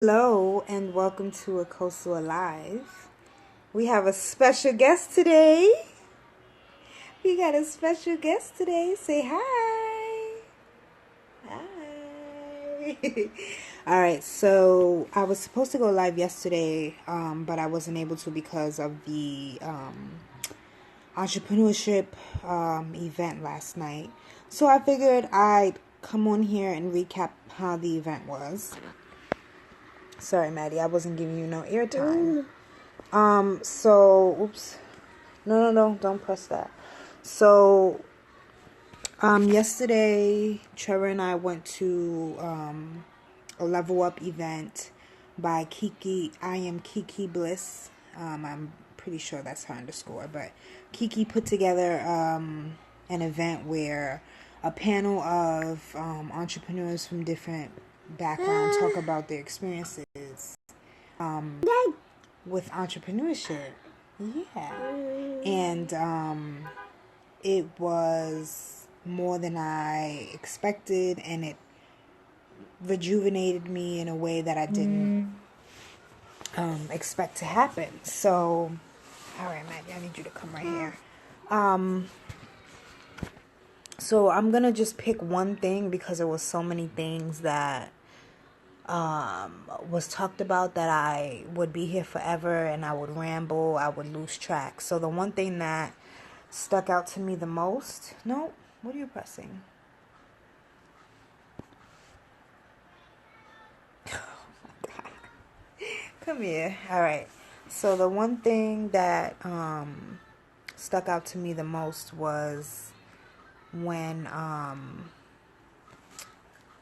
Hello and welcome to Akosua Live. We have a special guest today. We got a special guest today. Say hi. Hi. All right, so I was supposed to go live yesterday, but I wasn't able to because of the entrepreneurship event last night. So I figured I'd come on here and recap how the event was. Sorry, Maddie, I wasn't giving you no airtime. Oops. No, don't press that. So, yesterday, Trevor and I went to, a level up event by Kiki. I am Kiki Bliss. I'm pretty sure that's her underscore, but Kiki put together, an event where a panel of, entrepreneurs from different backgrounds talk about their experiences with entrepreneurship. Yeah. And it was more than I expected, and it rejuvenated me in a way that I didn't expect to happen. So, all right, Maggie, I need you to come right here. So I'm going to just pick one thing because there was so many things that was talked about that I would be here forever and I would ramble, I would lose track. So the one thing that stuck out to me the most, no, what are you pressing? Oh my God. Come here. All right. So the one thing that stuck out to me the most was when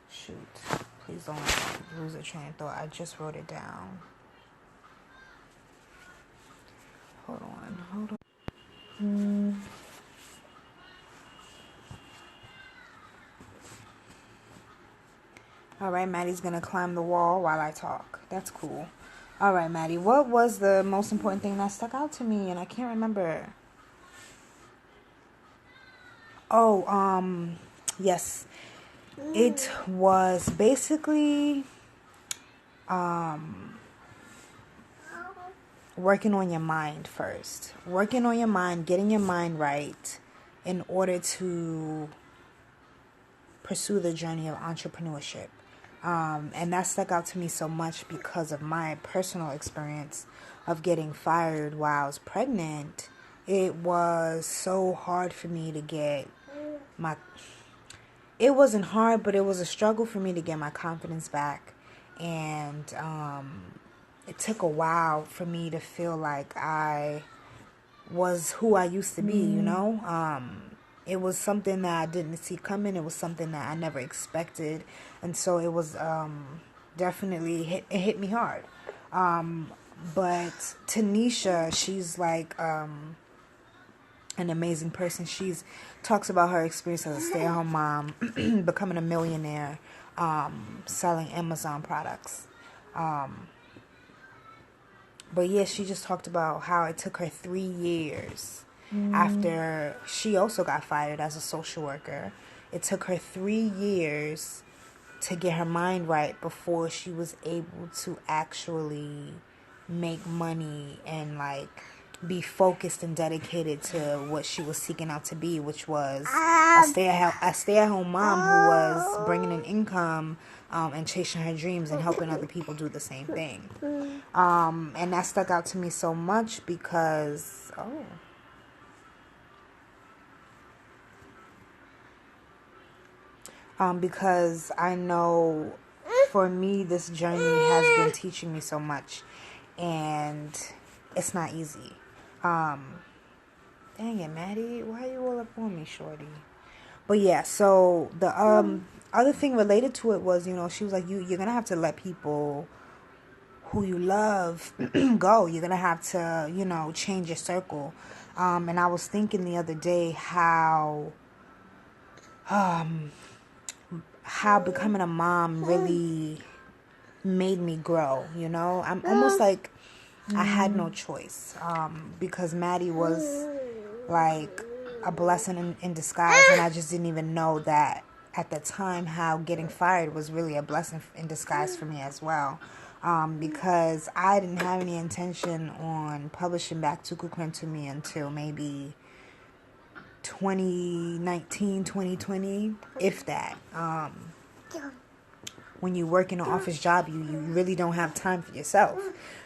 shoot. Please don't lose a train of thought. I just wrote it down. Hold on. All right, Maddie's going to climb the wall while I talk. That's cool. All right, Maddie, what was the most important thing that stuck out to me? And I can't remember. Oh, yes. It was basically working on your mind first. Working on your mind, getting your mind right in order to pursue the journey of entrepreneurship. And that stuck out to me so much because of my personal experience of getting fired while I was pregnant. It was so hard for me to get it wasn't hard, but it was a struggle for me to get my confidence back. And it took a while for me to feel like I was who I used to be, you know? It was something that I didn't see coming. It was something that I never expected. And so it was definitely it hit me hard. But Tanisha, she's like an amazing person. She's talks about her experience as a stay-at-home mom, becoming a millionaire, selling Amazon products. But yeah, she just talked about how it took her 3 years after she also got fired as a social worker. It took her 3 years to get her mind right before she was able to actually make money and like be focused and dedicated to what she was seeking out to be, which was a stay-at-home mom who was bringing in income and chasing her dreams and helping other people do the same thing. And that stuck out to me so much because because I know for me this journey has been teaching me so much, and it's not easy. Dang it, Maddie, why are you all up on me, shorty? But yeah, so the other thing related to it was, you know, she was like, you're gonna have to let people who you love go. You're gonna have to, you know, change your circle. And I was thinking the other day how becoming a mom really made me grow, you know? I'm almost like I had no choice, because Maddie was like a blessing in disguise, and I just didn't even know that at the time how getting fired was really a blessing in disguise for me as well. because I didn't have any intention on publishing Back to Kukren to me until maybe 2019, 2020, if that. When you work in an office job, you really don't have time for yourself.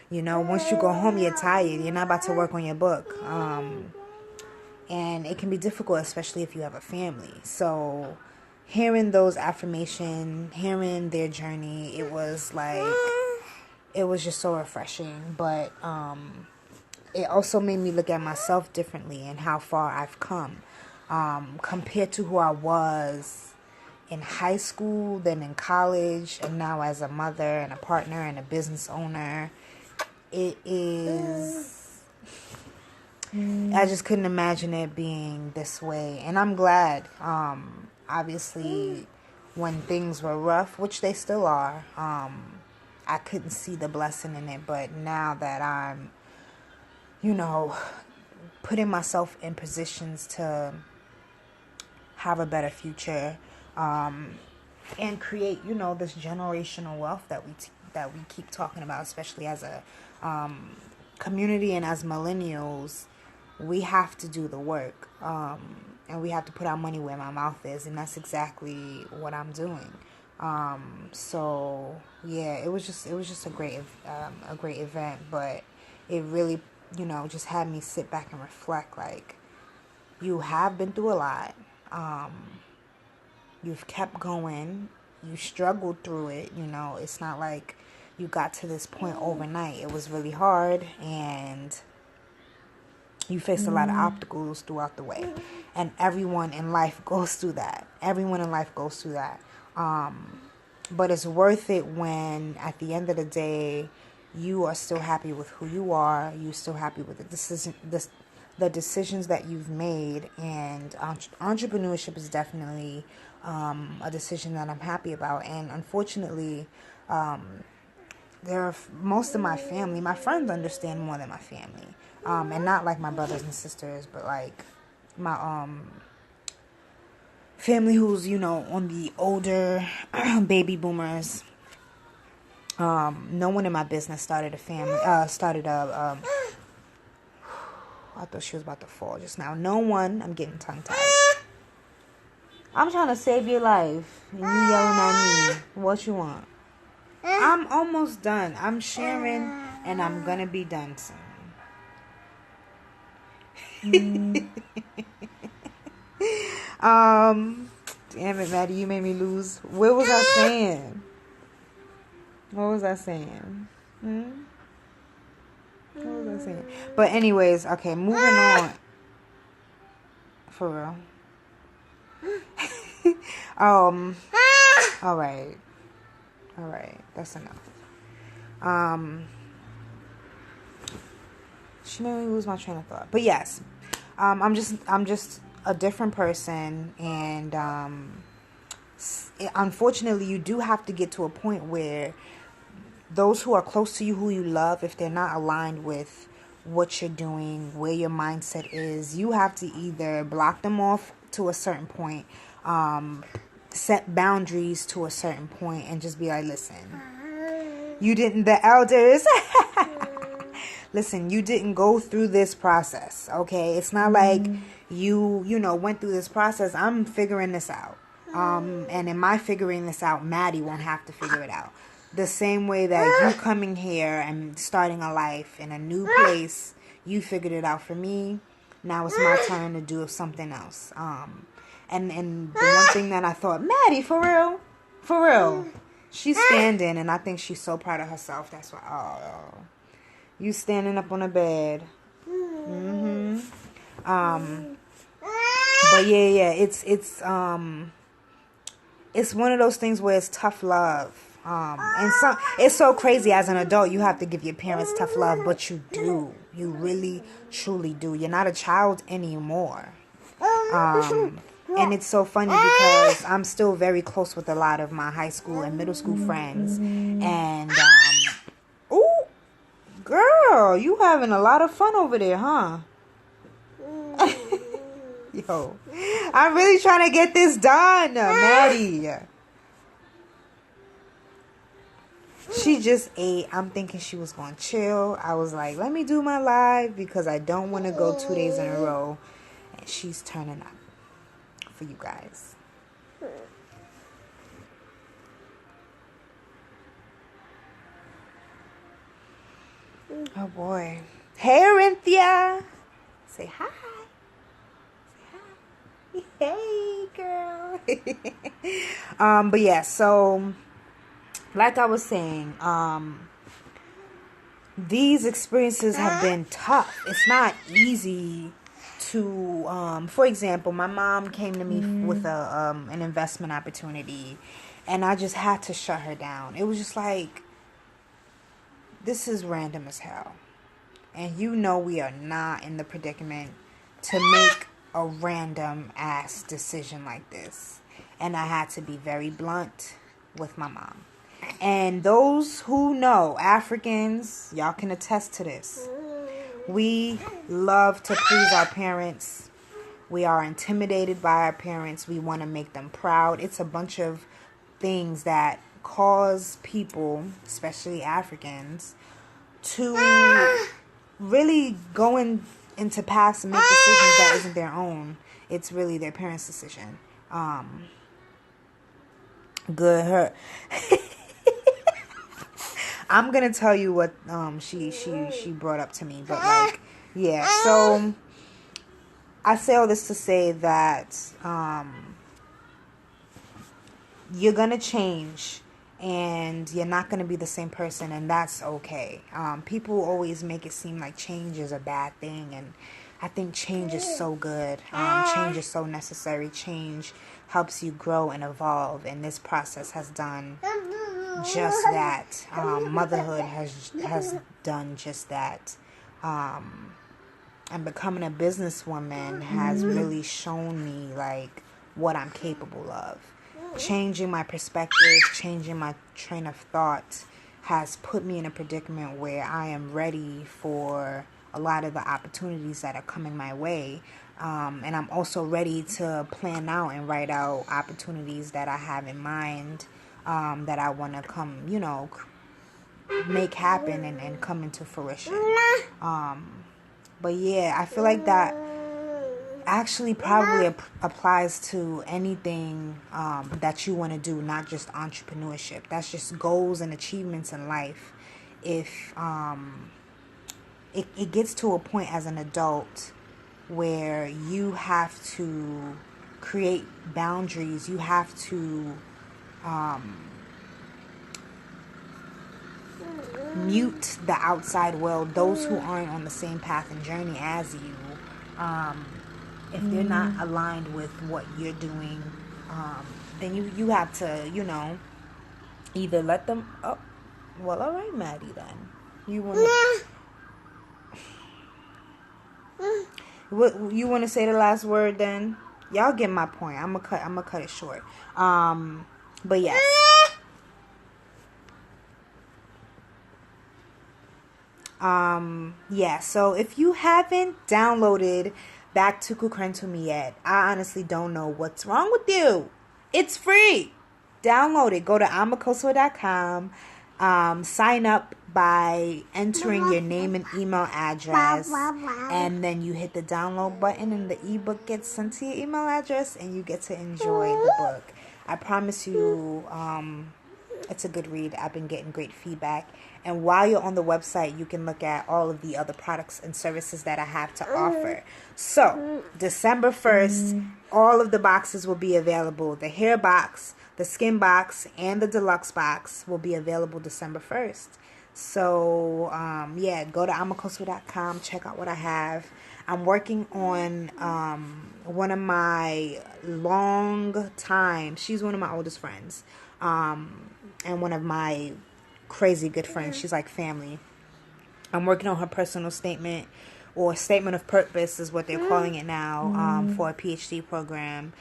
Once you go home, you're tired. You're not about to work on your book. And it can be difficult, especially if you have a family. So hearing those affirmations, hearing their journey, it was just so refreshing. But it also made me look at myself differently and how far I've come compared to who I was in high school, then in college, and now as a mother and a partner and a business owner. It is, I just couldn't imagine it being this way. And I'm glad, obviously, when things were rough, which they still are, I couldn't see the blessing in it. But now that I'm, putting myself in positions to have a better future, and create, this generational wealth that we keep talking about, especially as a community and as millennials, we have to do the work, and we have to put our money where my mouth is, and that's exactly what I'm doing. So yeah, it was just a great event, but it really, just had me sit back and reflect. Like, you have been through a lot. You've kept going. You struggled through it. It's not like you got to this point overnight. It was really hard, and you faced a lot of obstacles throughout the way. And everyone in life goes through that. But it's worth it when, at the end of the day, you are still happy with who you are. You're still happy with the decisions that you've made. And entrepreneurship is definitely a decision that I'm happy about. And unfortunately, most of my family, my friends understand more than my family. And not like my brothers and sisters, but like my family who's, on the older baby boomers. No one in my business started a family, I thought she was about to fall just now. No one, I'm getting tongue-tied. I'm trying to save your life, and you yelling at me. What you want? I'm almost done. I'm sharing, and I'm gonna be done soon. Damn it, Maddie, you made me lose. What was I saying? What was I saying? But anyways, okay, moving on. For real. All right, that's enough. She made me lose my train of thought. But yes, I'm just a different person, and unfortunately, you do have to get to a point where those who are close to you, who you love, if they're not aligned with what you're doing, where your mindset is, you have to either block them off to a certain point, set boundaries to a certain point, and just be like, listen, the elders, listen, you didn't go through this process, okay? It's not like you went through this process. I'm figuring this out. And in my figuring this out, Maddie won't have to figure it out. The same way that you coming here and starting a life in a new place, you figured it out for me. Now it's my turn to do something else. And the one thing that I thought, Maddie, for real, she's standing, and I think she's so proud of herself. That's why, you standing up on the bed. But yeah, it's one of those things where it's tough love. And it's so crazy. As an adult, you have to give your parents tough love, but you do. You really, truly do. You're not a child anymore. And it's so funny because I'm still very close with a lot of my high school and middle school friends. And, ooh, girl, you having a lot of fun over there, huh? Yo, I'm really trying to get this done, Maddie. She just ate. I'm thinking she was going to chill. I was like, let me do my live because I don't want to go 2 days in a row. And she's turning up for you guys. Oh boy. Hey, Orinthia. Say hi. Say hi. Hey, girl. But yeah, so like I was saying, these experiences have been tough. It's not easy to, for example, my mom came to me with an investment opportunity, and I just had to shut her down. It was just like, this is random as hell. And you know we are not in the predicament to make a random ass decision like this. And I had to be very blunt with my mom. And those who know, Africans, y'all can attest to this. We love to please our parents. We are intimidated by our parents. We want to make them proud. It's a bunch of things that cause people, especially Africans, to really go into paths and make decisions that isn't their own. It's really their parents' decision. Good her. I'm gonna tell you what she brought up to me, but like, yeah. So I say all this to say that you're gonna change, and you're not gonna be the same person, and that's okay. People always make it seem like change is a bad thing, and I think change is so good. Change is so necessary. Change helps you grow and evolve, and this process has done just that. Motherhood has done just that. And becoming a businesswoman has really shown me like what I'm capable of. Changing my perspective, changing my train of thought has put me in a predicament where I am ready for a lot of the opportunities that are coming my way. And I'm also ready to plan out and write out opportunities that I have in mind, that I want to come, make happen and come into fruition. But yeah, I feel like that actually probably applies to anything that you want to do, not just entrepreneurship. That's just goals and achievements in life. If it gets to a point as an adult where you have to create boundaries, you have to mute the outside world, those who aren't on the same path and journey as you. If they're not aligned with what you're doing, then you have to, either let them... Oh, well, all right, Maddie, then. You want to say the last word, then? Y'all get my point. I'm gonna cut it short. But yes. Yeah, so if you haven't downloaded Back to Kukrentumi yet, I honestly don't know what's wrong with you. It's free. Download it. Go to Akosua.com. Sign up by entering your name and email address, and then you hit the download button, and the ebook gets sent to your email address, and you get to enjoy the book. I promise you, it's a good read. I've been getting great feedback. And while you're on the website, you can look at all of the other products and services that I have to offer. So, December 1st, all of the boxes will be available. The hair box, the skin box, and the deluxe box will be available December 1st. So, yeah, go to Akosua.com, check out what I have. I'm working on one of my she's one of my oldest friends, and one of my crazy good friends. She's like family. I'm working on her personal statement, or statement of purpose is what they're calling it now, for a PhD program.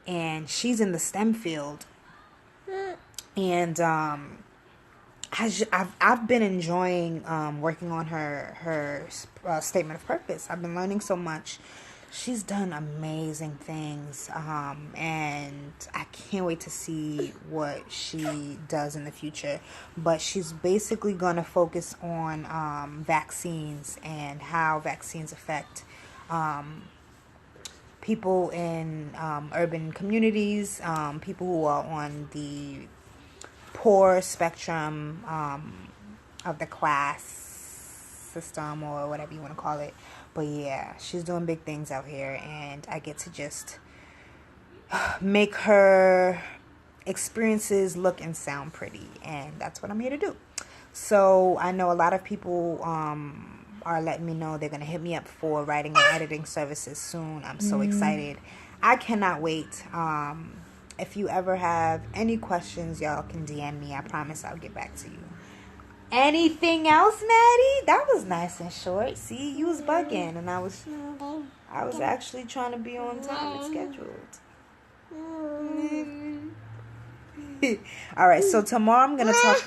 And she's in the STEM field. And I've been enjoying working on her statement of purpose. I've been learning so much. she's done amazing things, and I can't wait to see what she does in the future. But she's basically going to focus on vaccines and how vaccines affect people in urban communities, people who are on the poor spectrum of the class system or whatever you want to call it. But yeah, she's doing big things out here, and I get to just make her experiences look and sound pretty, and that's what I'm here to do. So I know a lot of people are letting me know they're going to hit me up for writing and editing services soon. I'm so excited. I cannot wait. If you ever have any questions, y'all can DM me. I promise I'll get back to you. Anything else, Maddie? That was nice and short. See, you was bugging, and I was actually trying to be on time and scheduled. All right, so tomorrow I'm gonna talk.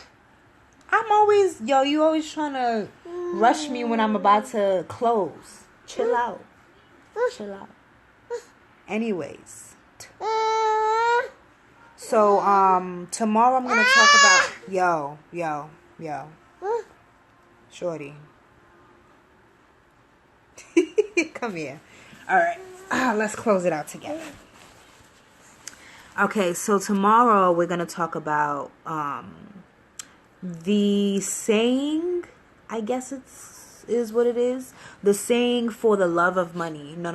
You always trying to rush me when I'm about to close. Chill out. Anyways, so tomorrow I'm gonna talk about yo, shorty. Come here. All right, let's close it out together. Okay, so tomorrow we're gonna talk about the saying, I guess is what it is. The saying for the love of money. No.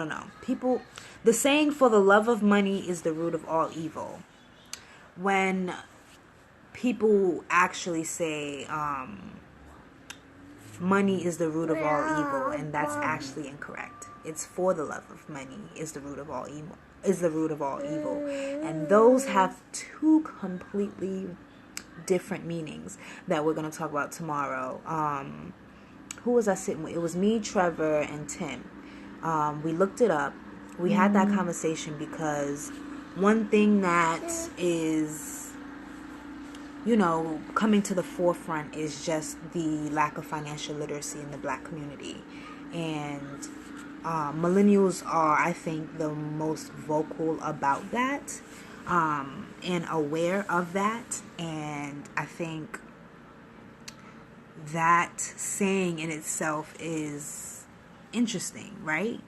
The saying for the love of money is the root of all evil. When people actually say money is the root of all evil, and that's actually incorrect. It's for the love of money is the root of all evil. And those have two completely different meanings that we're going to talk about tomorrow. Who was I sitting with? It was me, Trevor, and Tim. We looked it up. We had that conversation because one thing that is, coming to the forefront is just the lack of financial literacy in the Black community. And millennials are, I think, the most vocal about that and aware of that. And I think that saying in itself is interesting, right?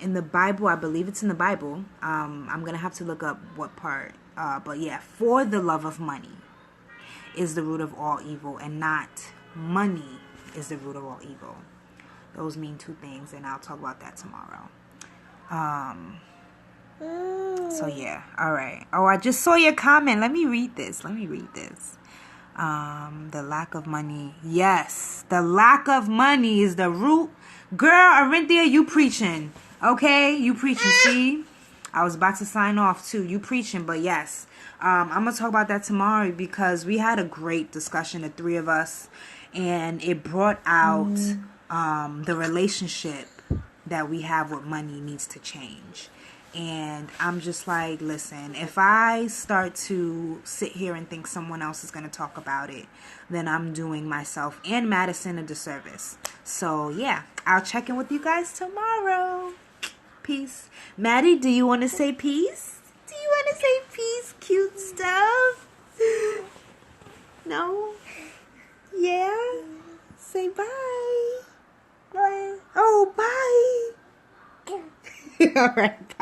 In the Bible, I believe it's in the Bible. I'm going to have to look up what part. But yeah, for the love of money is the root of all evil, and not money is the root of all evil. Those mean two things, and I'll talk about that tomorrow. So yeah, all right. Oh, I just saw your comment. Let me read this. The lack of money. Yes, the lack of money is the root. Girl, Arinthia, you preaching. Okay, you preaching. See, I was about to sign off too. You preaching, but yes. I'm going to talk about that tomorrow because we had a great discussion, the three of us, and it brought out the relationship that we have with money needs to change. And I'm just like, listen, if I start to sit here and think someone else is going to talk about it, then I'm doing myself and Madison a disservice. So yeah, I'll check in with you guys tomorrow. Peace. Maddie, do you want to say peace? Do you want to say peace, cute stuff? No? Yeah? Say bye. Bye. Oh, bye. All right.